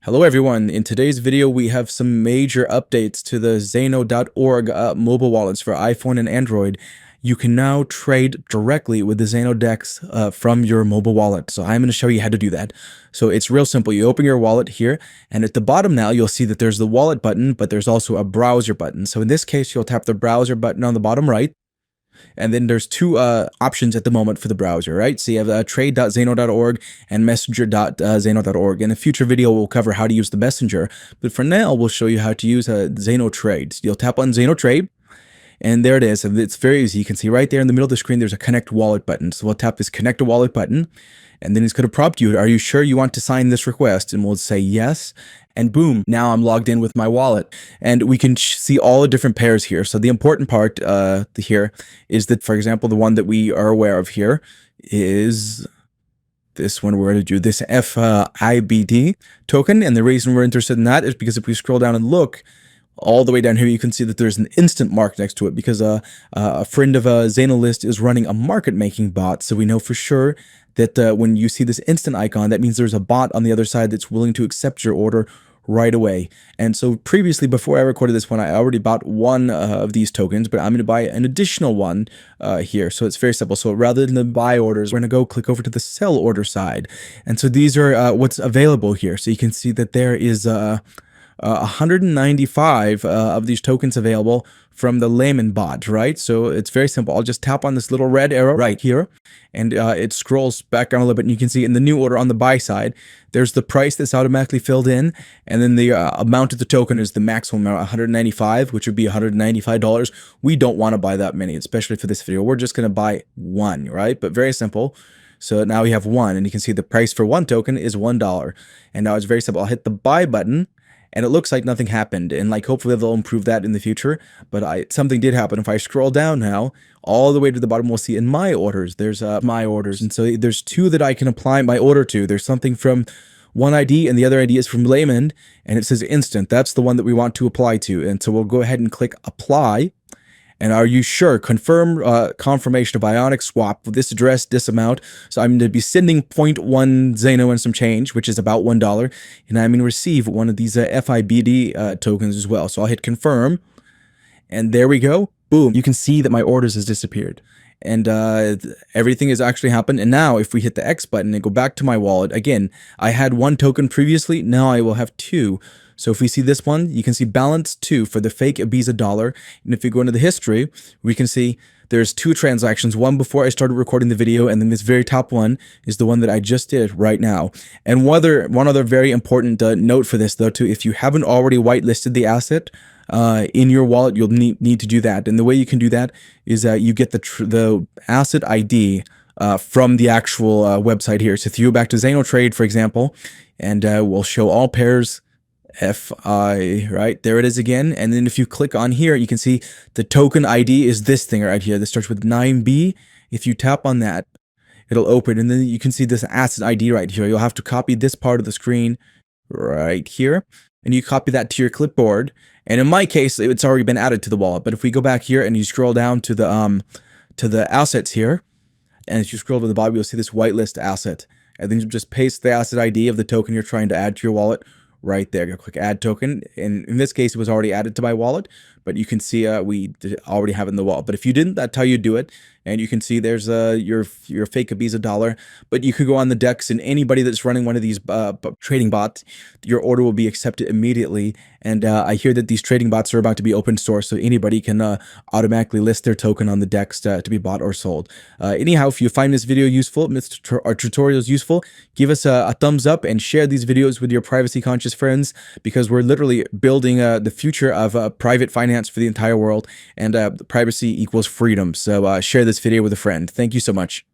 Hello everyone, in today's video we have some major updates to the Zano.org mobile wallets for iPhone and Android. You can now trade directly with the Zano DEX from your mobile wallet. So I'm going to show you how to do that. So it's real simple. You open your wallet here, and at the bottom now you'll see that there's the wallet button, but there's also a browser button. So in this case you'll tap the browser button on the bottom right. And then there's two options at the moment for the browser, right? So you have trade.zano.org and messenger.zano.org. In a future video, we'll cover how to use the messenger. But for now, we'll show you how to use Zano Trade. So you'll tap on Zano Trade, and there it is. And it's very easy. You can see right there in the middle of the screen, there's a Connect Wallet button. So we'll tap this Connect a Wallet button, and then it's going to prompt you, are you sure you want to sign this request? And we'll say yes. And boom, now I'm logged in with my wallet. And we can see all the different pairs here. So the important part here is that, for example, the one that we are aware of here is this one. We're going to do this FIBD token. And the reason we're interested in that is because if we scroll down and look, all the way down here, you can see that there's an instant mark next to it because a friend of Zanolist is running a market making bot. So we know for sure that when you see this instant icon, that means there's a bot on the other side that's willing to accept your order right away. And so previously, before I recorded this one, I already bought one of these tokens, but I'm going to buy an additional one here. So it's very simple. So rather than the buy orders, we're going to go click over to the sell order side. And so these are what's available here. So you can see that there is 195 of these tokens available from the layman bot, right? So it's very simple. I'll just tap on this little red arrow right here, and it scrolls back down a little bit, and you can see in the new order on the buy side, there's the price that's automatically filled in, and then the amount of the token is the maximum amount, 195, which would be $195. We don't want to buy that many, especially for this video. We're just going to buy one, right? But very simple. So now we have one, and you can see the price for one token is $1. And now it's very simple. I'll hit the buy button, and it looks like nothing happened, and like hopefully they'll improve that in the future, but something did happen. If I scroll down now, all the way to the bottom, we'll see in my orders, there's my orders, and so there's two that I can apply my order to. There's something from one ID, and the other ID is from layman, and it says instant. That's the one that we want to apply to, and so we'll go ahead and click apply. And are you sure? Confirm confirmation of Ionic Swap with this address, this amount. So I'm going to be sending 0.1 Zano and some change, which is about $1. And I'm going to receive one of these FIBD tokens as well. So I'll hit confirm. And there we go. Boom. You can see that my orders has disappeared. And everything has actually happened. And now if we hit the X button and go back to my wallet, again, I had one token previously. Now I will have two. So if we see this one, you can see balance 2 for the fake Ibiza dollar. And if you go into the history, we can see there's two transactions, one before I started recording the video, and then this very top one is the one that I just did right now. And one other very important note for this though too, if you haven't already whitelisted the asset in your wallet, you'll need to do that. And the way you can do that is you get the asset ID from the actual website here. So if you go back to Zano Trade, for example, and we'll show all pairs FI, right? There it is again. And then if you click on here, you can see the token ID is this thing right here. This starts with 9B. If you tap on that, it'll open, and then you can see this asset ID right here. You'll have to copy this part of the screen right here, and you copy that to your clipboard. And in my case, it's already been added to the wallet. But if we go back here and you scroll down to the assets here, and if you scroll to the bottom, you'll see this whitelist asset. And then you just paste the asset ID of the token you're trying to add to your wallet right there. Go click add token, and in this case it was already added to my wallet, but you can see we already have it in the wallet. But if you didn't, that's how you do it. And you can see there's your fake Ibiza dollar, but you could go on the DEX, and anybody that's running one of these trading bots, your order will be accepted immediately. And I hear that these trading bots are about to be open source, so anybody can automatically list their token on the DEX to be bought or sold. Anyhow, if you find this video useful, our tutorials useful, give us a thumbs up and share these videos with your privacy conscious friends, because we're literally building the future of private finance for the entire world, and privacy equals freedom. So share this video with a friend. Thank you so much.